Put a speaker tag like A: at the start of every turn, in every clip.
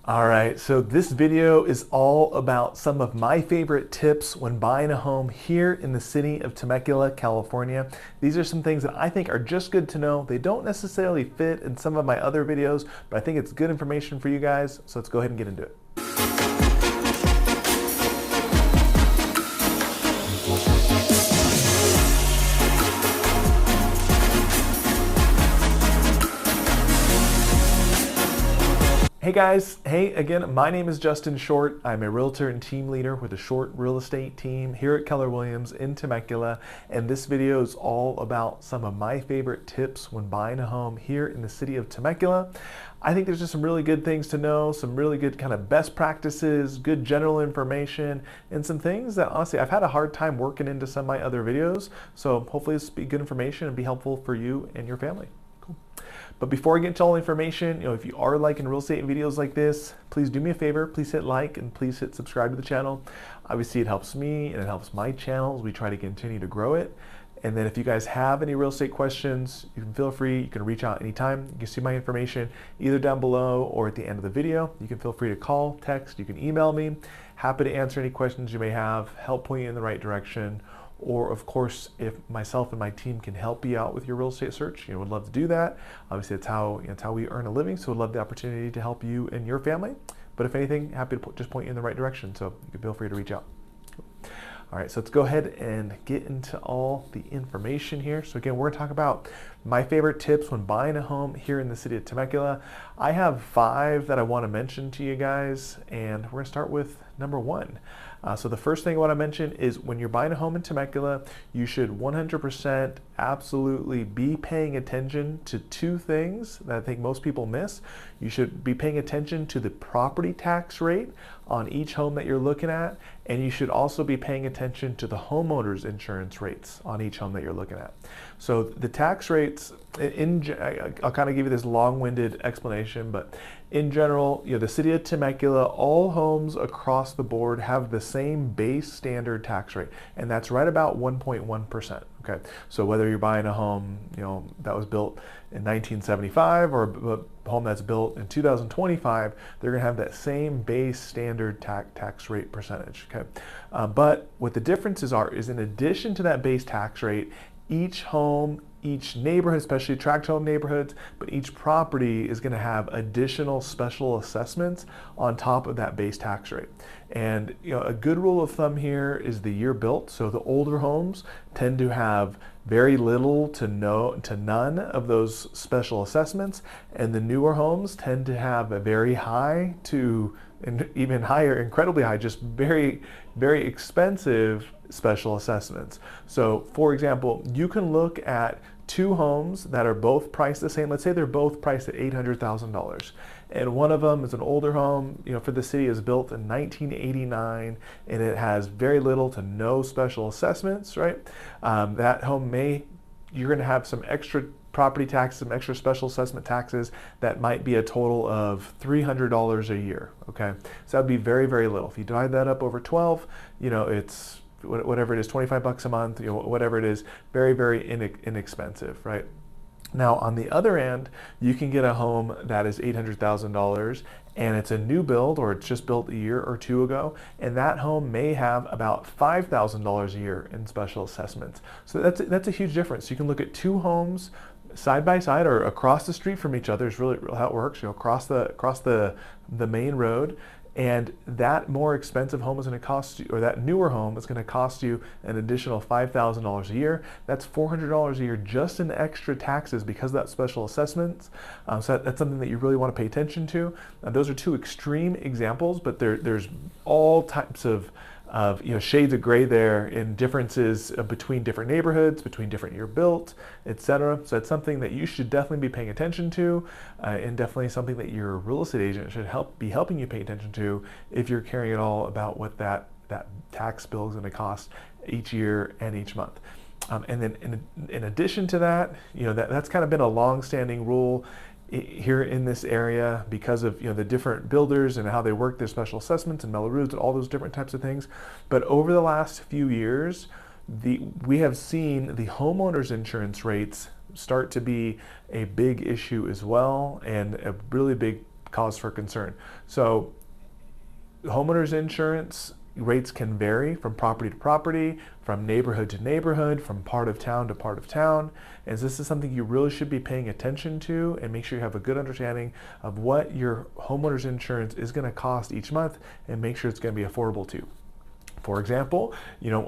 A: All right, so this video is all about some of my favorite tips when buying a home here in the city of Temecula, California. These are some things that I think are just good to know. They don't necessarily fit in some of my other videos, but I think it's good information for you guys. So let's go ahead and get into it. Hey guys, hey again, my name is Justin Short. I'm a realtor and team leader with the Short Real Estate team here at Keller Williams in Temecula, and this video is all about some of my favorite tips when buying a home here in the city of Temecula. I think there's just some really good things to know, some really good kind of best practices, good general information, and some things that honestly I've had a hard time working into some of my other videos, so hopefully this will be good information and be helpful for you and your family. But before I get into all the information, if you are liking real estate videos like this, please do me a favor, please hit like and please hit subscribe to the channel. Obviously it helps me and it helps my channel as we try to continue to grow it. And then if you guys have any real estate questions, you can feel free, you can reach out anytime. You can see my information either down below or at the end of the video. You can feel free to call, text, you can email me. Happy to answer any questions you may have, help point you in the right direction. Or of course, if myself and my team can help you out with your real estate search, would love to do that. Obviously, it's how we earn a living, so we'd love the opportunity to help you and your family. But if anything, happy to just point you in the right direction, so you can feel free to reach out. All right, so let's go ahead and get into all the information here. So again, we're gonna talk about my favorite tips when buying a home here in the city of Temecula. I have 5 that I wanna mention to you guys, and we're gonna start with number 1. So the first thing I want to mention is when you're buying a home in Temecula, you should 100% absolutely be paying attention to 2 things that I think most people miss. You should be paying attention to the property tax rate on each home that you're looking at, and you should also be paying attention to the homeowner's insurance rates on each home that you're looking at. So the tax rates, I'll kind of give you this long-winded explanation, but in general, the city of Temecula, all homes across the board have the same base standard tax rate, and that's right about 1.1%. Okay, so whether you're buying a home, that was built in 1975 or a home that's built in 2025, they're going to have that same base standard tax rate percentage. Okay, but what the differences are is in addition to that base tax rate, each home, each neighborhood, especially tract home neighborhoods, but each property is going to have additional special assessments on top of that base tax rate. And a good rule of thumb here is the year built. So the older homes tend to have very little to none of those special assessments, and the newer homes tend to have a very high to and even higher, incredibly high, just very, very expensive special assessments. So for example, you can look at 2 homes that are both priced the same. Let's say they're both priced at $800,000. And one of them is an older home, for the city, is built in 1989, and it has very little to no special assessments, right? That home you're gonna have some extra property taxes, some extra special assessment taxes that might be a total of $300 a year, okay? So that'd be very, very little. If you divide that up over 12, it's whatever it is, 25 bucks a month, whatever it is, very, very inexpensive, right? Now, on the other end, you can get a home that is $800,000 and it's a new build, or it's just built a year or 2 ago, and that home may have about $5,000 a year in special assessments. So that's a huge difference. You can look at 2 homes side by side or across the street from each other is really how it works. Across the main road, and that more expensive home is going to cost you, or that newer home is going to cost you an additional $5,000 a year. That's $400 a year just in extra taxes because of that special assessments. So that's something that you really want to pay attention to. Those are 2 extreme examples, but there's all types of shades of gray there in differences between different neighborhoods, between different year built, etc. So it's something that you should definitely be paying attention to, and definitely something that your real estate agent should be helping you pay attention to if you're caring at all about what that tax bill is going to cost each year and each month. And then in addition to that, that's kind of been a long-standing rule here in this area because of the different builders and how they work their special assessments and mellow roofs and all those different types of things. But over the last few years, we have seen the homeowners insurance rates start to be a big issue as well, and a really big cause for concern. So homeowners insurance rates can vary from property to property, from neighborhood to neighborhood, from part of town to part of town. And this is something you really should be paying attention to, and make sure you have a good understanding of what your homeowner's insurance is going to cost each month, and make sure it's going to be affordable to you. For example,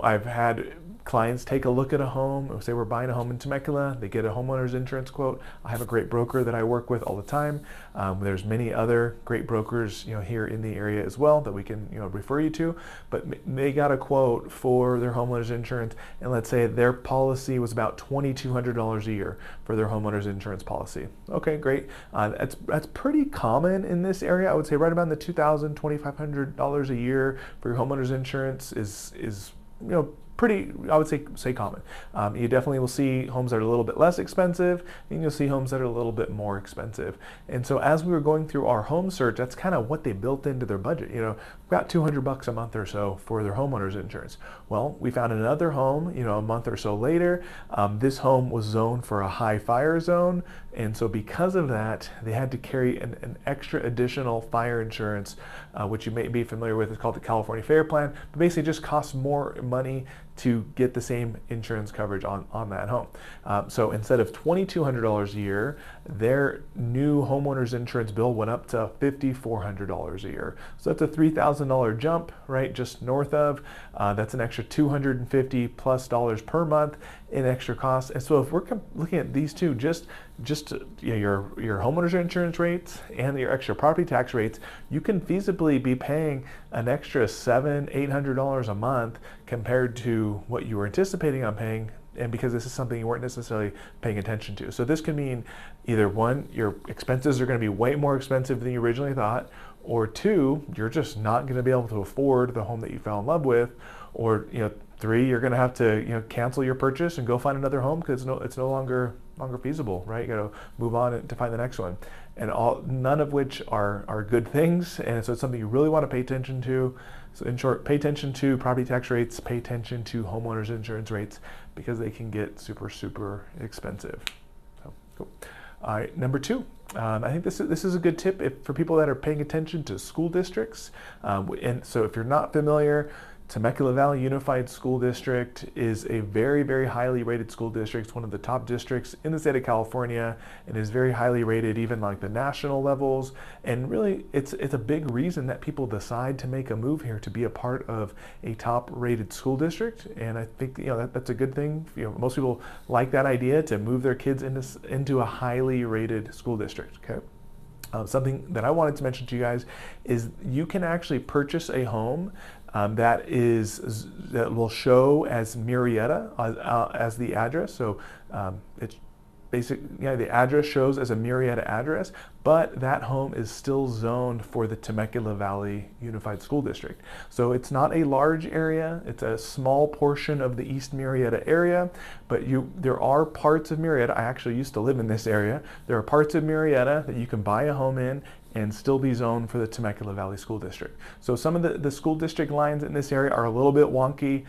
A: I've had clients take a look at a home, say we're buying a home in Temecula, they get a homeowner's insurance quote. I have a great broker that I work with all the time. There's many other great brokers, here in the area as well that we can, refer you to, but they got a quote for their homeowner's insurance, and let's say their policy was about $2,200 a year for their homeowner's insurance policy. Okay, great. That's pretty common in this area. I would say right around the $2,000, $2,500 a year for your homeowner's insurance is pretty, I would say common. You definitely will see homes that are a little bit less expensive, and you'll see homes that are a little bit more expensive. And so as we were going through our home search, that's kind of what they built into their budget. About $200 a month or so for their homeowner's insurance. Well, we found another home, a month or so later. This home was zoned for a high fire zone, and so because of that, they had to carry an extra additional fire insurance, which you may be familiar with. It's called the California Fair Plan, but basically just costs more money to get the same insurance coverage on that home. So instead of $2,200 a year, their new homeowner's insurance bill went up to $5,400 a year. So that's a $3,000 jump, right? Just north of. That's an extra $250 plus per month in extra costs. And so if we're looking at these two, just your homeowner's insurance rates and your extra property tax rates, you can feasibly be paying an extra $700-800 a month compared to what you were anticipating on paying, and because this is something you weren't necessarily paying attention to. So this can mean either one, your expenses are going to be way more expensive than you originally thought, or two, you're just not going to be able to afford the home that you fell in love with, or three, you're going to have to cancel your purchase and go find another home because it's no longer feasible, right? You got to move on to find the next one, and none of which are good things. And so it's something you really want to pay attention to. So in short, pay attention to property tax rates, pay attention to homeowners insurance rates, because they can get super expensive. So cool. All right, number two. I think this is a good tip for people that are paying attention to school districts. And so if you're not familiar, Temecula Valley Unified School District is a very highly rated school district. It's one of the top districts in the state of California, and is very highly rated even like the national levels. And really, it's a big reason that people decide to make a move here to be a part of a top rated school district. And I think that's a good thing. Most people like that idea to move their kids into a highly rated school district. Okay. Something that I wanted to mention to you guys is you can actually purchase a home that will show as Murrieta as the address. So it's the address shows as a Murrieta address, but that home is still zoned for the Temecula Valley Unified School District. So it's not a large area, it's a small portion of the East Murrieta area, but there are parts of Murrieta. I actually used to live in this area. There are parts of Murrieta that you can buy a home in and still be zoned for the Temecula Valley School District. So some of the school district lines in this area are a little bit wonky.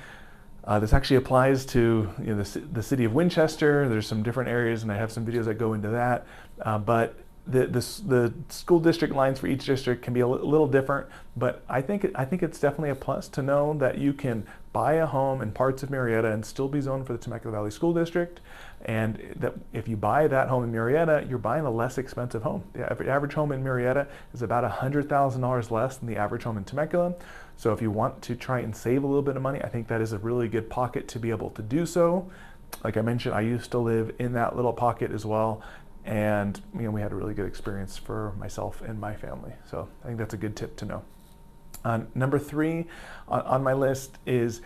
A: This actually applies to the city of Winchester. There's some different areas, and I have some videos that go into that. But the school district lines for each district can be a little different. But I think it's definitely a plus to know that you can buy a home in parts of Murrieta and still be zoned for the Temecula Valley School District. And that if you buy that home in Murrieta, you're buying a less expensive home. The average home in Murrieta is about $100,000 less than the average home in Temecula. So if you want to try and save a little bit of money, I think that is a really good pocket to be able to do so. Like I mentioned, I used to live in that little pocket as well, and we had a really good experience for myself and my family. So I think that's a good tip to know. Number three on my list is,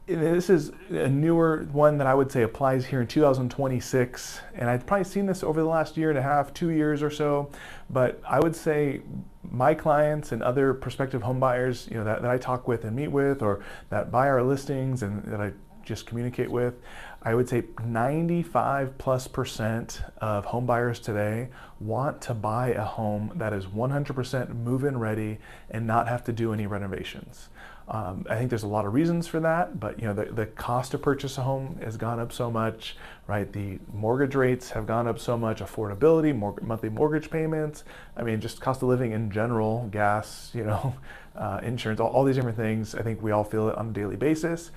A: this is a newer one that I would say applies here in 2026, and I've probably seen this over the last year and a half, 2 years or so, but I would say my clients and other prospective home buyers that I talk with and meet with, or that buy our listings and that I just communicate with, I would say 95+% of home buyers today want to buy a home that is 100% move-in ready and not have to do any renovations. I think there's a lot of reasons for that, but the cost to purchase a home has gone up so much, right? The mortgage rates have gone up so much, affordability, monthly mortgage payments. I mean, just cost of living in general, gas, insurance, all these different things. I think we all feel it on a daily basis.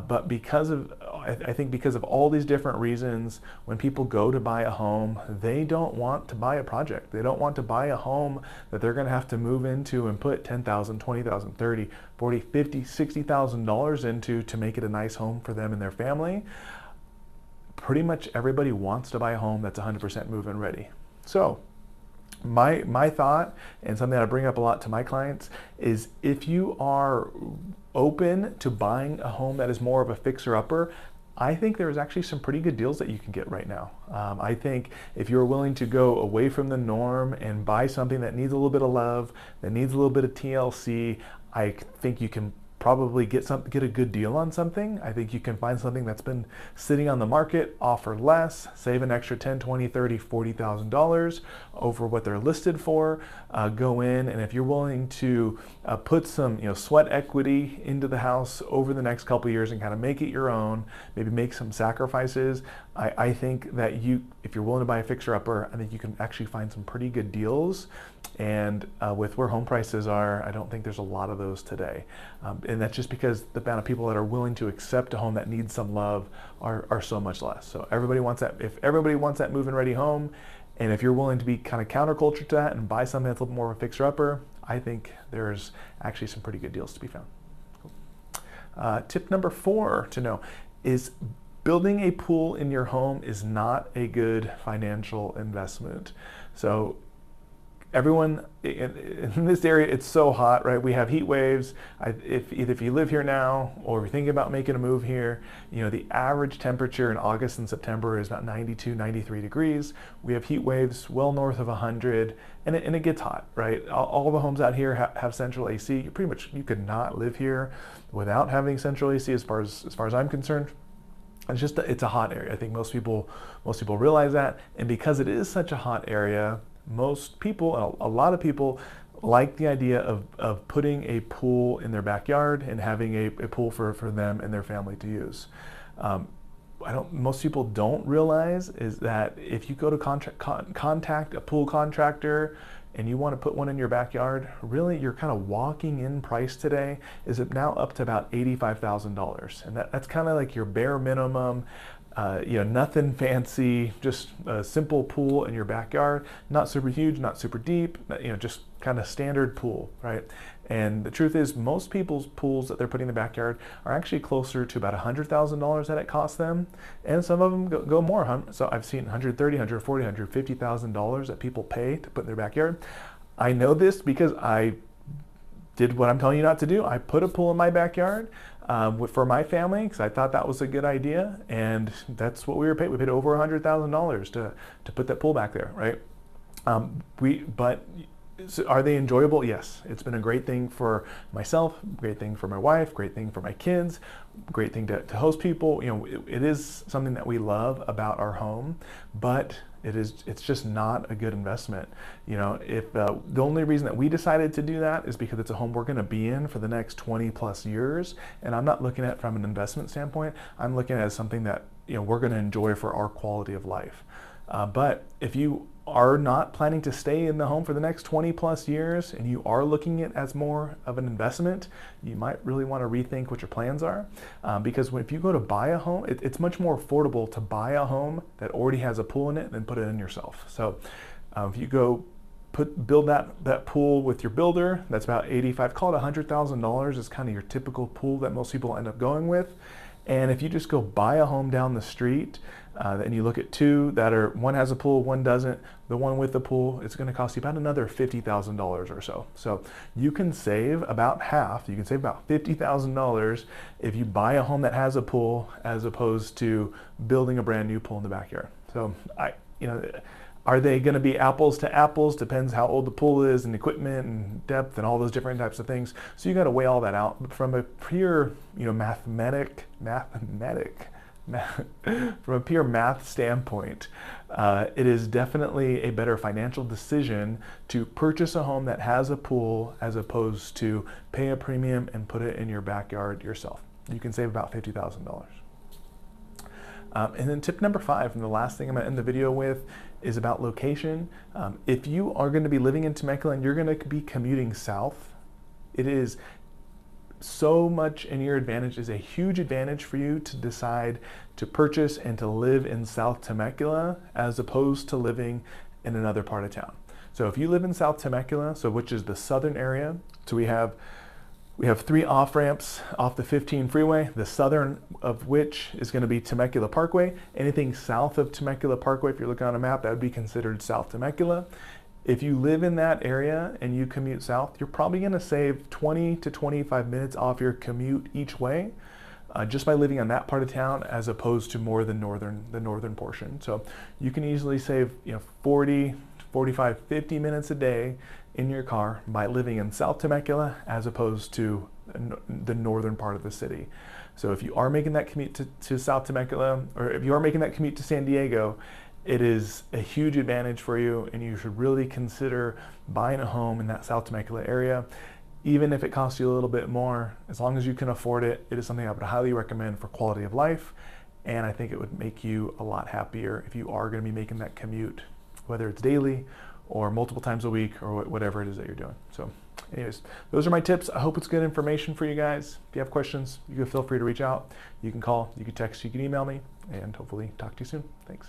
A: But I think because of all these different reasons, when people go to buy a home, they don't want to buy a project. They don't want to buy a home that they're going to have to move into and put $10,000, $20,000, $30,000, $40,000, $50,000, $60,000 into to make it a nice home for them and their family. Pretty much everybody wants to buy a home that's 100% move-in ready. So my thought, and something that I bring up a lot to my clients, is if you are open to buying a home that is more of a fixer-upper, I think there's actually some pretty good deals that you can get right now. I think if you're willing to go away from the norm and buy something that needs a little bit of love, that needs a little bit of TLC, I think you can probably get a good deal on something. I think you can find something that's been sitting on the market, offer less, save an extra $10, $20, $30, $40,000 over what they're listed for. Go in, and if you're willing to put some sweat equity into the house over the next couple of years and kind of make it your own, maybe make some sacrifices, I think that if you're willing to buy a fixer-upper, I think you can actually find some pretty good deals. And with where home prices are, I don't think there's a lot of those today. And that's just because the amount of people that are willing to accept a home that needs some love are so much less. So everybody wants that. If everybody wants that move-in ready home, and if you're willing to be kind of counterculture to that and buy something that's a little more of a fixer-upper, I think there's actually some pretty good deals to be found. Cool. Tip number 4 to know is building a pool in your home is not a good financial investment. So everyone in this area, it's so hot, right? We have heat waves. If you live here now, or if you're thinking about making a move here, the average temperature in August and September is about 92, 93 degrees. We have heat waves well north of 100, and it gets hot, right? All the homes out here have central AC. You could not live here without having central AC, as far as I'm concerned. It's a hot area. I think most people realize that, and because it is such a hot area, most people, a lot of people, like the idea of putting a pool in their backyard and having a pool for them and their family to use. Most people don't realize is that if you go to contact a pool contractor and you want to put one in your backyard, really you're kind of walking in price today is now up to about $85,000, and that's kind of like your bare minimum. Nothing fancy, just a simple pool in your backyard, not super huge, not super deep, just kind of standard pool, right? And the truth is, most people's pools that they're putting in the backyard are actually closer to about $100,000 that it costs them, and some of them go more. So I've seen $130,000, $140,000, $150,000 that people pay to put in their backyard. I know this because I did what I'm telling you not to do. I put a pool in my backyard for my family because I thought that was a good idea, and that's what we were paid. We paid over $100,000 to put that pool back there, right? So are they enjoyable? Yes, it's been a great thing for myself, great thing for my wife, great thing for my kids, great thing to host people. It is something that we love about our home, but it's just not a good investment. If the only reason that we decided to do that is because it's a home we're going to be in for the next 20 plus years, and I'm not looking at it from an investment standpoint. I'm looking at it as something that we're going to enjoy for our quality of life. But if you are not planning to stay in the home for the next 20 plus years and you are looking at it as more of an investment, you might really want to rethink what your plans are, because if you go to buy a home, it's much more affordable to buy a home that already has a pool in it than put it in yourself. So if you go build that pool with your builder, that's about call it $100,000 is kind of your typical pool that most people end up going with. And if you just go buy a home down the street, and you look at two one has a pool, one doesn't, the one with the pool, it's going to cost you about another $50,000 or so. So you can save about half, you can save about $50,000 if you buy a home that has a pool as opposed to building a brand new pool in the backyard. So are they going to be apples to apples? Depends how old the pool is and equipment and depth and all those different types of things. So you got to weigh all that out. But from a pure, mathematic from a pure math standpoint, it is definitely a better financial decision to purchase a home that has a pool as opposed to pay a premium and put it in your backyard yourself. You can save about $50,000. And then tip number 5, and the last thing I'm gonna end the video with, is about location. If you are gonna be living in Temecula and you're gonna be commuting south, it is so much in your advantage, is a huge advantage for you to decide to purchase and to live in South Temecula as opposed to living in another part of town. So if you live in South Temecula, which is the southern area, so we have 3 off-ramps off the 15 freeway, the southern of which is going to be Temecula Parkway. Anything south of Temecula Parkway, if you're looking on a map, that would be considered South Temecula. If you live in that area and you commute south, you're probably going to save 20 to 25 minutes off your commute each way, just by living on that part of town as opposed to more the northern portion. So you can easily save 40, 45, 50 minutes a day in your car by living in South Temecula as opposed to the northern part of the city. So if you are making that commute to South Temecula, or if you are making that commute to San Diego, it is a huge advantage for you, and you should really consider buying a home in that South Temecula area. Even if it costs you a little bit more, as long as you can afford it, it is something I would highly recommend for quality of life, and I think it would make you a lot happier if you are going to be making that commute, whether it's daily or multiple times a week or whatever it is that you're doing. So anyways, those are my tips. I hope it's good information for you guys. If you have questions, you can feel free to reach out. You can call, you can text, you can email me, and hopefully talk to you soon. Thanks.